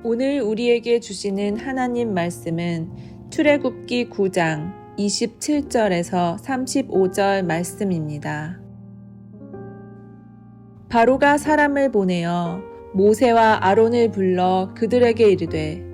오늘 우리에게 주시는 하나님 말씀은 출애굽기 9장 27절에서 35절 말씀입니다. 바로가 사람을 보내어 모세와 아론을 불러 그들에게 이르되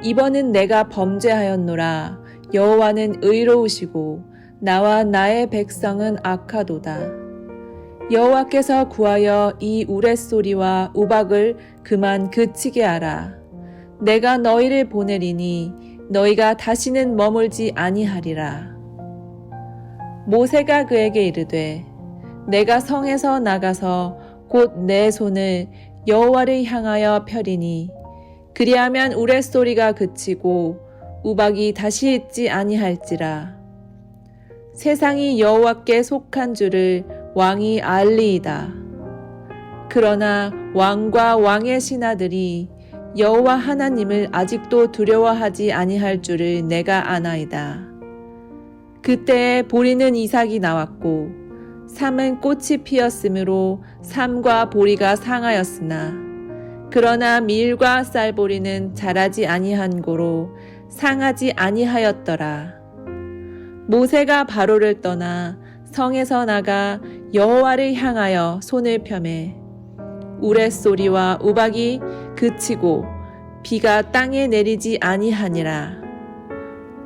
이번은 내가 범죄하였노라. 여호와는 의로우시고 나와 나의 백성은 악하도다. 여호와께서 구하여 이 우레소리와 우박을 그만 그치게 하라. 내가 너희를 보내리니 너희가 다시는 머물지 아니하리라. 모세가 그에게 이르되 내가 성에서 나가서 곧 내 손을 여호와를 향하여 펴리니 그리하면 우레소리가 그치고 우박이 다시 있지 아니할지라. 세상이 여호와께 속한 줄을 왕이 알리이다. 그러나 왕과 왕의 신하들이 여호와 하나님을 아직도 두려워하지 아니할 줄을 내가 아나이다. 그때에 보리는 이삭이 나왔고 삼은 꽃이 피었으므로 삼과 보리가 상하였으나 그러나 밀과 쌀보리는 자라지 아니한 고로 상하지 아니하였더라. 모세가 바로를 떠나 성에서 나가 여호와를 향하여 손을 펴매 우레소리와 우박이 그치고 비가 땅에 내리지 아니하니라.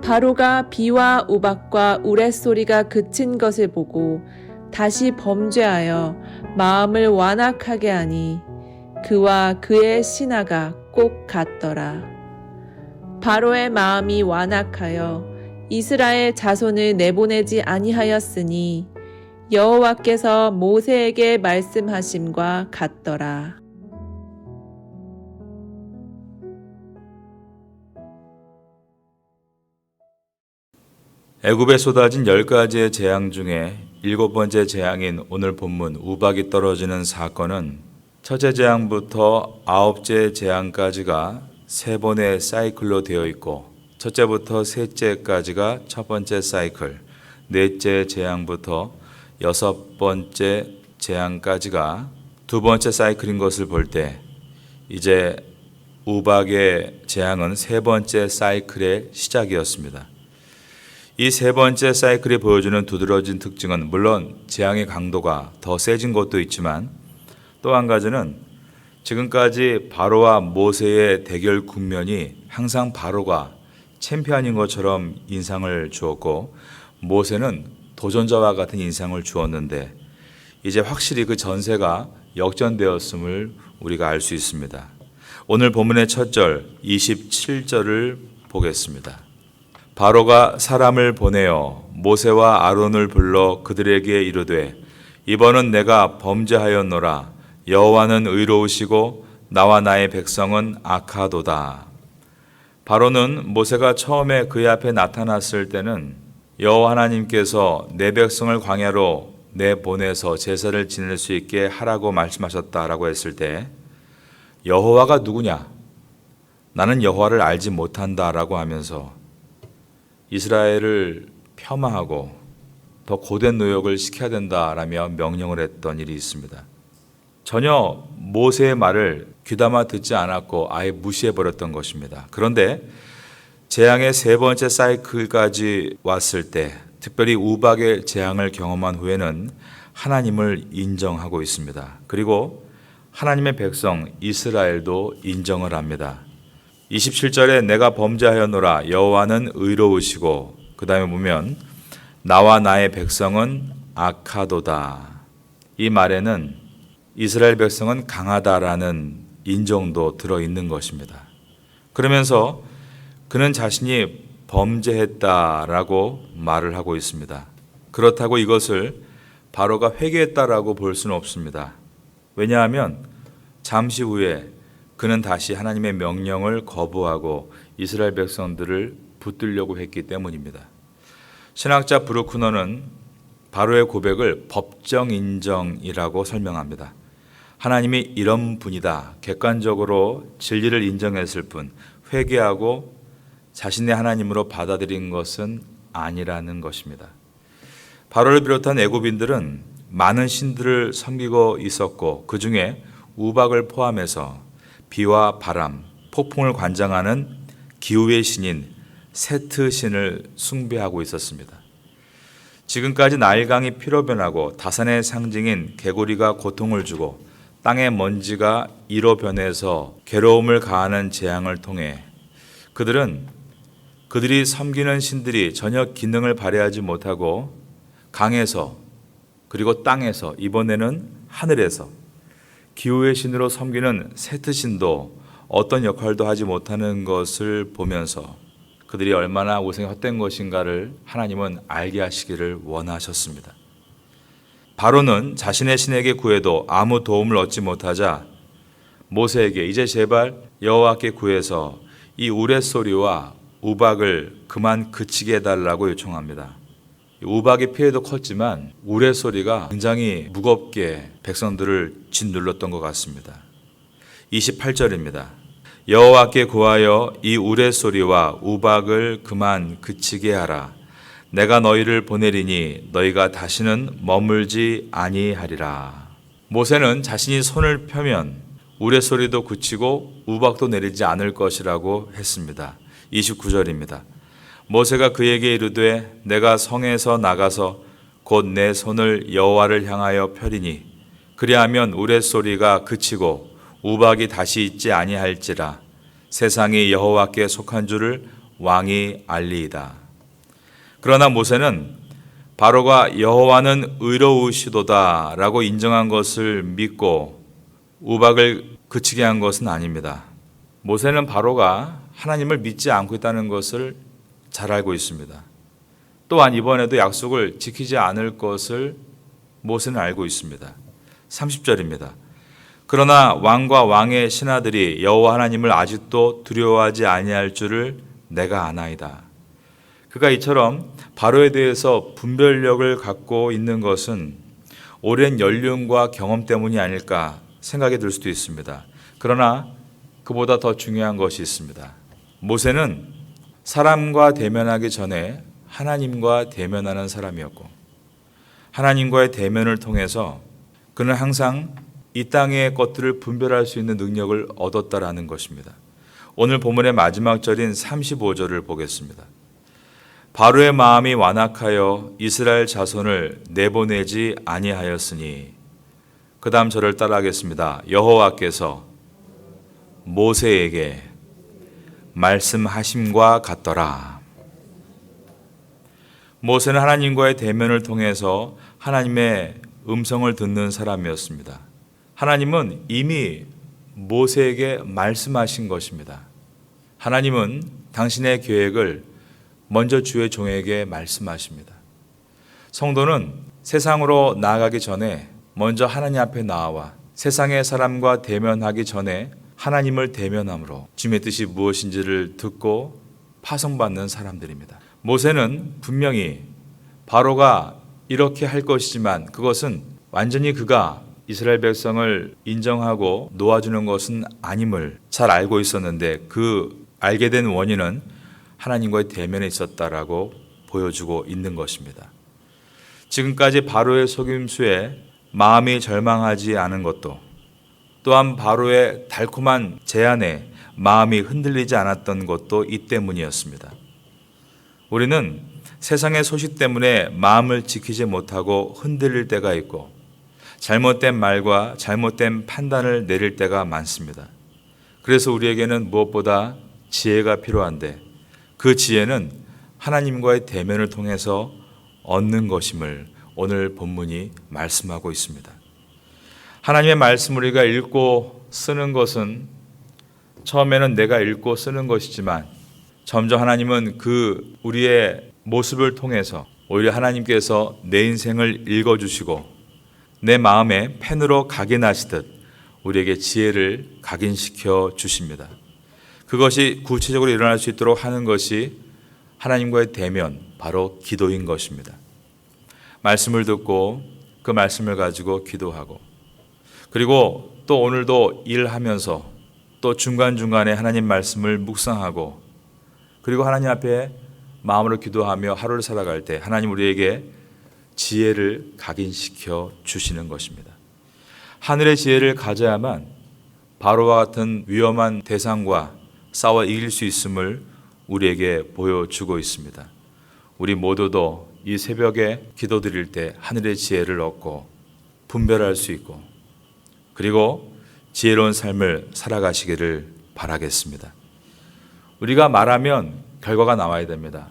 바로가 비와 우박과 우레소리가 그친 것을 보고 다시 범죄하여 마음을 완악하게 하니 그와 그의 신하가 꼭 같더라. 바로의 마음이 완악하여 이스라엘 자손을 내보내지 아니하였으니 여호와께서 모세에게 말씀하심과 같더라. 애굽에 쏟아진 10가지의 재앙 중에 7번째 재앙인 오늘 본문 우박이 떨어지는 사건은 첫째 재앙부터 9째 재앙까지가 3번의 사이클로 되어 있고 첫째부터 셋째까지가 첫 번째 사이클, 넷째 재앙부터 6번째 재앙까지가 두 번째 사이클인 것을 볼 때 이제 우박의 재앙은 3번째 사이클의 시작이었습니다. 이 3번째 사이클이 보여주는 두드러진 특징은 물론 재앙의 강도가 더 세진 것도 있지만 또 한 가지는 지금까지 바로와 모세의 대결 국면이 항상 바로가 챔피언인 것처럼 인상을 주었고 모세는 도전자와 같은 인상을 주었는데 이제 확실히 그 전세가 역전되었음을 우리가 알 수 있습니다. 오늘 본문의 첫 절 27절을 보겠습니다. 바로가 사람을 보내어 모세와 아론을 불러 그들에게 이르되 이번은 내가 범죄하였노라. 여호와는 의로우시고 나와 나의 백성은 악하도다. 바로는 모세가 처음에 그의 앞에 나타났을 때는 여호와 하나님께서 내 백성을 광야로 내보내서 제사를 지낼 수 있게 하라고 말씀하셨다라고 했을 때 여호와가 누구냐? 나는 여호와를 알지 못한다라고 하면서 이스라엘을 폄하하고 더 고된 노역을 시켜야 된다라며 명령을 했던 일이 있습니다. 전혀 모세의 말을 귀담아 듣지 않았고 아예 무시해버렸던 것입니다. 그런데 재앙의 3번째 사이클까지 왔을 때 특별히 우박의 재앙을 경험한 후에는 하나님을 인정하고 있습니다. 그리고 하나님의 백성 이스라엘도 인정을 합니다. 27절에 내가 범죄하였노라. 여호와는 의로우시고 그 다음에 보면 나와 나의 백성은 악하도다. 이 말에는 이스라엘 백성은 강하다라는 인정도 들어있는 것입니다. 그러면서 그는 자신이 범죄했다라고 말을 하고 있습니다. 그렇다고 이것을 바로가 회개했다라고 볼 수는 없습니다. 왜냐하면 잠시 후에 그는 다시 하나님의 명령을 거부하고 이스라엘 백성들을 붙들려고 했기 때문입니다. 신학자 브루크너는 바로의 고백을 법정 인정이라고 설명합니다. 하나님이 이런 분이다. 객관적으로 진리를 인정했을 뿐 회개하고 자신의 하나님으로 받아들인 것은 아니라는 것입니다. 바로를 비롯한 애굽인들은 많은 신들을 섬기고 있었고 그 중에 우박을 포함해서 비와 바람, 폭풍을 관장하는 기후의 신인 세트 신을 숭배하고 있었습니다. 지금까지 나일강이 피로 변하고 다산의 상징인 개구리가 고통을 주고 땅의 먼지가 이로 변해서 괴로움을 가하는 재앙을 통해 그들이 섬기는 신들이 전혀 기능을 발휘하지 못하고 강에서 그리고 땅에서 이번에는 하늘에서 기후의 신으로 섬기는 세트 신도 어떤 역할도 하지 못하는 것을 보면서 그들이 얼마나 고생이 헛된 것인가를 하나님은 알게 하시기를 원하셨습니다. 바로는 자신의 신에게 구해도 아무 도움을 얻지 못하자 모세에게 이제 제발 여호와께 구해서 이 우레소리와 우박을 그만 그치게 해달라고 요청합니다. 우박의 피해도 컸지만 우레소리가 굉장히 무겁게 백성들을 짓눌렀던 것 같습니다. 28절입니다. 여호와께 구하여 이 우레소리와 우박을 그만 그치게 하라. 내가 너희를 보내리니 너희가 다시는 머물지 아니하리라. 모세는 자신이 손을 펴면 우레소리도 그치고 우박도 내리지 않을 것이라고 했습니다. 29절입니다. 모세가 그에게 이르되 내가 성에서 나가서 곧 내 손을 여호와를 향하여 펴리니 그리하면 우레소리가 그치고 우박이 다시 있지 아니할지라. 세상이 여호와께 속한 줄을 왕이 알리이다. 그러나 모세는 바로가 여호와는 의로우시도다 라고 인정한 것을 믿고 우박을 그치게 한 것은 아닙니다. 모세는 바로가 하나님을 믿지 않고 있다는 것을 잘 알고 있습니다. 또한 이번에도 약속을 지키지 않을 것을 모세는 알고 있습니다. 30절입니다. 그러나 왕과 왕의 신하들이 여호와 하나님을 아직도 두려워하지 아니할 줄을 내가 아나이다. 그가 이처럼 바로에 대해서 분별력을 갖고 있는 것은 오랜 연륜과 경험 때문이 아닐까 생각이 들 수도 있습니다. 그러나 그보다 더 중요한 것이 있습니다. 모세는 사람과 대면하기 전에 하나님과 대면하는 사람이었고 하나님과의 대면을 통해서 그는 항상 이 땅의 것들을 분별할 수 있는 능력을 얻었다라는 것입니다. 오늘 본문의 마지막 절인 35절을 보겠습니다. 바로의 마음이 완악하여 이스라엘 자손을 내보내지 아니하였으니 그 다음 절을 따라하겠습니다. 여호와께서 모세에게 말씀하심과 같더라. 모세는 하나님과의 대면을 통해서 하나님의 음성을 듣는 사람이었습니다. 하나님은 이미 모세에게 말씀하신 것입니다. 하나님은 당신의 계획을 먼저 주의 종에게 말씀하십니다. 성도는 세상으로 나아가기 전에 먼저 하나님 앞에 나와 세상의 사람과 대면하기 전에 하나님을 대면함으로 주님의 뜻이 무엇인지를 듣고 파송받는 사람들입니다. 모세는 분명히 바로가 이렇게 할 것이지만 그것은 완전히 그가 이스라엘 백성을 인정하고 놓아주는 것은 아님을 잘 알고 있었는데 그 알게 된 원인은 하나님과의 대면에 있었다라고 보여주고 있는 것입니다. 지금까지 바로의 속임수에 마음이 절망하지 않은 것도 또한 바로의 달콤한 제안에 마음이 흔들리지 않았던 것도 이 때문이었습니다. 우리는 세상의 소식 때문에 마음을 지키지 못하고 흔들릴 때가 있고 잘못된 말과 잘못된 판단을 내릴 때가 많습니다. 그래서 우리에게는 무엇보다 지혜가 필요한데 그 지혜는 하나님과의 대면을 통해서 얻는 것임을 오늘 본문이 말씀하고 있습니다. 하나님의 말씀을 우리가 읽고 쓰는 것은 처음에는 내가 읽고 쓰는 것이지만 점점 하나님은 그 우리의 모습을 통해서 오히려 하나님께서 내 인생을 읽어주시고 내 마음에 펜으로 각인하시듯 우리에게 지혜를 각인시켜 주십니다. 그것이 구체적으로 일어날 수 있도록 하는 것이 하나님과의 대면, 바로 기도인 것입니다. 말씀을 듣고 그 말씀을 가지고 기도하고 그리고 또 오늘도 일하면서 또 중간중간에 하나님 말씀을 묵상하고 그리고 하나님 앞에 마음으로 기도하며 하루를 살아갈 때 하나님 우리에게 지혜를 각인시켜 주시는 것입니다. 하늘의 지혜를 가져야만 바로와 같은 위험한 대상과 싸워 이길 수 있음을 우리에게 보여주고 있습니다. 우리 모두도 이 새벽에 기도드릴 때 하늘의 지혜를 얻고 분별할 수 있고 그리고 지혜로운 삶을 살아가시기를 바라겠습니다. 우리가 말하면 결과가 나와야 됩니다.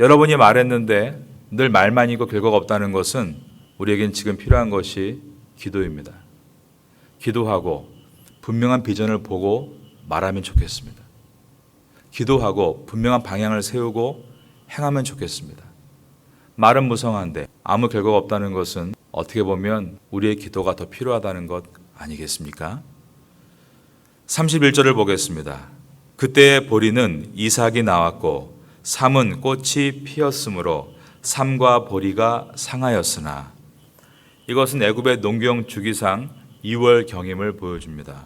여러분이 말했는데 늘 말만 있고 결과가 없다는 것은 우리에겐 지금 필요한 것이 기도입니다. 기도하고 분명한 비전을 보고 말하면 좋겠습니다. 기도하고 분명한 방향을 세우고 행하면 좋겠습니다. 말은 무성한데 아무 결과가 없다는 것은 어떻게 보면 우리의 기도가 더 필요하다는 것 아니겠습니까? 31절을 보겠습니다. 그때의 보리는 이삭이 나왔고 삼은 꽃이 피었으므로 삼과 보리가 상하였으나 이것은 애굽의 농경 주기상 2월 경임을 보여줍니다.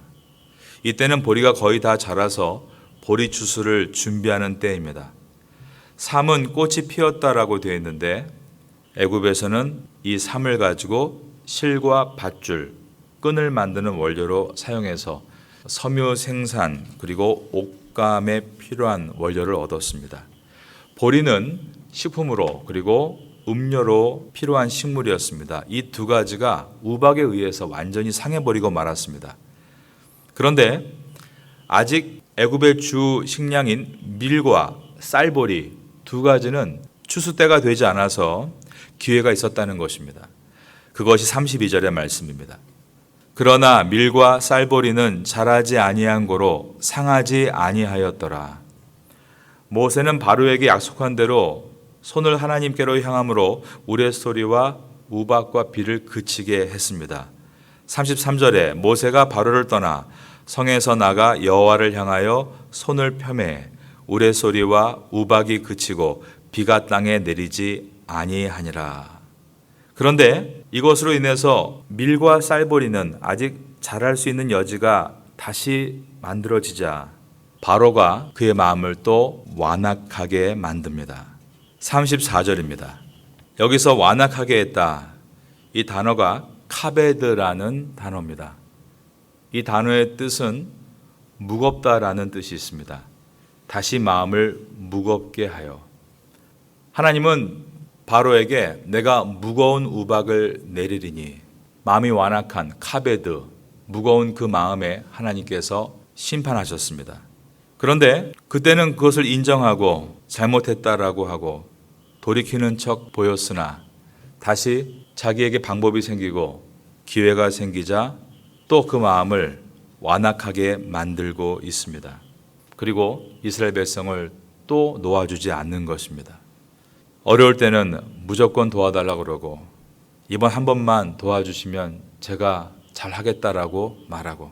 이때는 보리가 거의 다 자라서 보리 추수를 준비하는 때입니다. 삼은 꽃이 피었다라고 되어 있는데 애굽에서는 이 삼을 가지고 실과 밧줄, 끈을 만드는 원료로 사용해서 섬유 생산 그리고 옷감에 필요한 원료를 얻었습니다. 보리는 식품으로 그리고 음료로 필요한 식물이었습니다. 이 두 가지가 우박에 의해서 완전히 상해버리고 말았습니다. 그런데 아직 애굽의 주 식량인 밀과 쌀보리 두 가지는 추수 때가 되지 않아서 기회가 있었다는 것입니다. 그것이 32절의 말씀입니다. 그러나 밀과 쌀보리는 자라지 아니한 고로 상하지 아니하였더라. 모세는 바로에게 약속한 대로 손을 하나님께로 향함으로 우레소리와 우박과 비를 그치게 했습니다. 33절에 모세가 바로를 떠나 성에서 나가 여호와를 향하여 손을 펴매 우레소리와 우박이 그치고 비가 땅에 내리지 아니하니라. 그런데 이것으로 인해서 밀과 쌀보리는 아직 자랄 수 있는 여지가 다시 만들어지자 바로가 그의 마음을 또 완악하게 만듭니다. 34절입니다. 여기서 완악하게 했다. 이 단어가 카베드라는 단어입니다. 이 단어의 뜻은 무겁다라는 뜻이 있습니다. 다시 마음을 무겁게 하여. 하나님은 바로에게 내가 무거운 우박을 내리리니 마음이 완악한 카베드, 무거운 그 마음에 하나님께서 심판하셨습니다. 그런데 그때는 그것을 인정하고 잘못했다라고 하고 돌이키는 척 보였으나 다시 자기에게 방법이 생기고 기회가 생기자 또 그 마음을 완악하게 만들고 있습니다. 그리고 이스라엘 백성을 또 놓아주지 않는 것입니다. 어려울 때는 무조건 도와달라고 그러고 이번 한 번만 도와주시면 제가 잘하겠다라고 말하고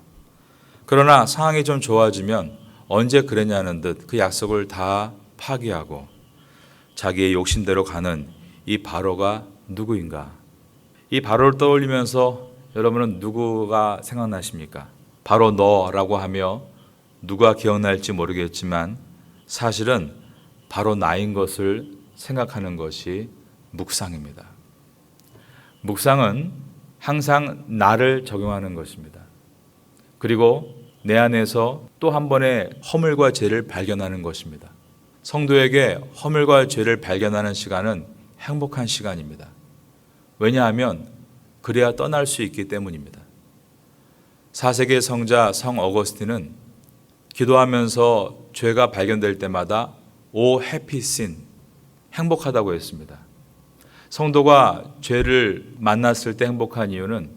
그러나 상황이 좀 좋아지면 언제 그랬냐는 듯 그 약속을 다 파기하고 자기의 욕심대로 가는 이 바로가 누구인가? 이 바로를 떠올리면서 여러분은 누구가 생각나십니까? 바로 너라고 하며 누가 기억날지 모르겠지만 사실은 바로 나인 것을 생각하는 것이 묵상입니다. 묵상은 항상 나를 적용하는 것입니다. 그리고 내 안에서 또 한 번의 허물과 죄를 발견하는 것입니다. 성도에게 허물과 죄를 발견하는 시간은 행복한 시간입니다. 왜냐하면 그래야 떠날 수 있기 때문입니다. 4세기 성자 성 어거스틴은 기도하면서 죄가 발견될 때마다 오 해피 신, 행복하다고 했습니다. 성도가 죄를 만났을 때 행복한 이유는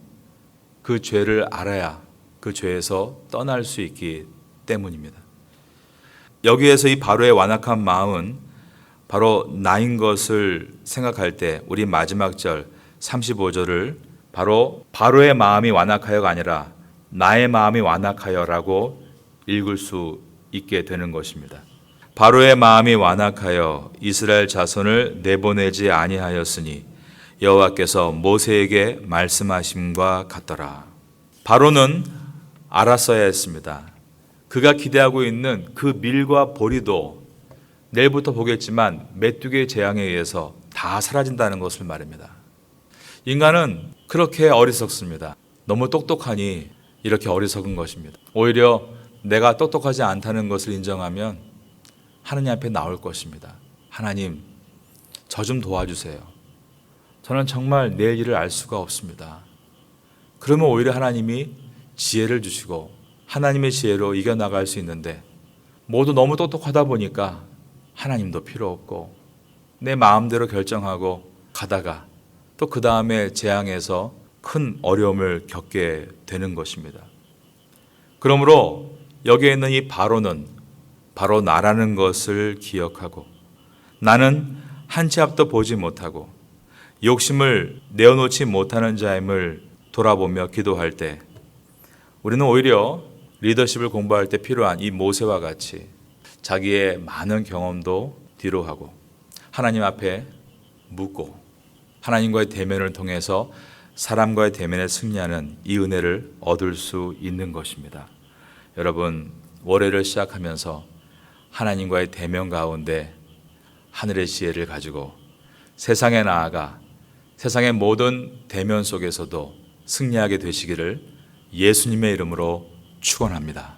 그 죄를 알아야 그 죄에서 떠날 수 있기 때문입니다. 여기에서 이 바로의 완악한 마음은 바로 나인 것을 생각할 때 우리 마지막 절 35절을 바로 바로의 마음이 완악하여가 아니라 나의 마음이 완악하여라고 읽을 수 있게 되는 것입니다. 바로의 마음이 완악하여 이스라엘 자손을 내보내지 아니하였으니 여호와께서 모세에게 말씀하심과 같더라. 바로는 알았어야 했습니다. 그가 기대하고 있는 그 밀과 보리도 내일부터 보겠지만 메뚜기의 재앙에 의해서 다 사라진다는 것을 말합니다. 인간은 그렇게 어리석습니다. 너무 똑똑하니 이렇게 어리석은 것입니다. 오히려 내가 똑똑하지 않다는 것을 인정하면 하나님 앞에 나올 것입니다. 하나님, 저 좀 도와주세요. 저는 정말 내 일을 알 수가 없습니다. 그러면 오히려 하나님이 지혜를 주시고 하나님의 지혜로 이겨나갈 수 있는데, 모두 너무 똑똑하다 보니까 하나님도 필요 없고 내 마음대로 결정하고 가다가 또 그 다음에 재앙에서 큰 어려움을 겪게 되는 것입니다. 그러므로 여기에 있는 이 바로는 바로 나라는 것을 기억하고, 나는 한 치 앞도 보지 못하고 욕심을 내어놓지 못하는 자임을 돌아보며 기도할 때, 우리는 오히려 리더십을 공부할 때 필요한 이 모세와 같이 자기의 많은 경험도 뒤로 하고 하나님 앞에 묻고 하나님과의 대면을 통해서 사람과의 대면에 승리하는 이 은혜를 얻을 수 있는 것입니다. 여러분, 월요일을 시작하면서 하나님과의 대면 가운데 하늘의 지혜를 가지고 세상에 나아가 세상의 모든 대면 속에서도 승리하게 되시기를 예수님의 이름으로 축원합니다.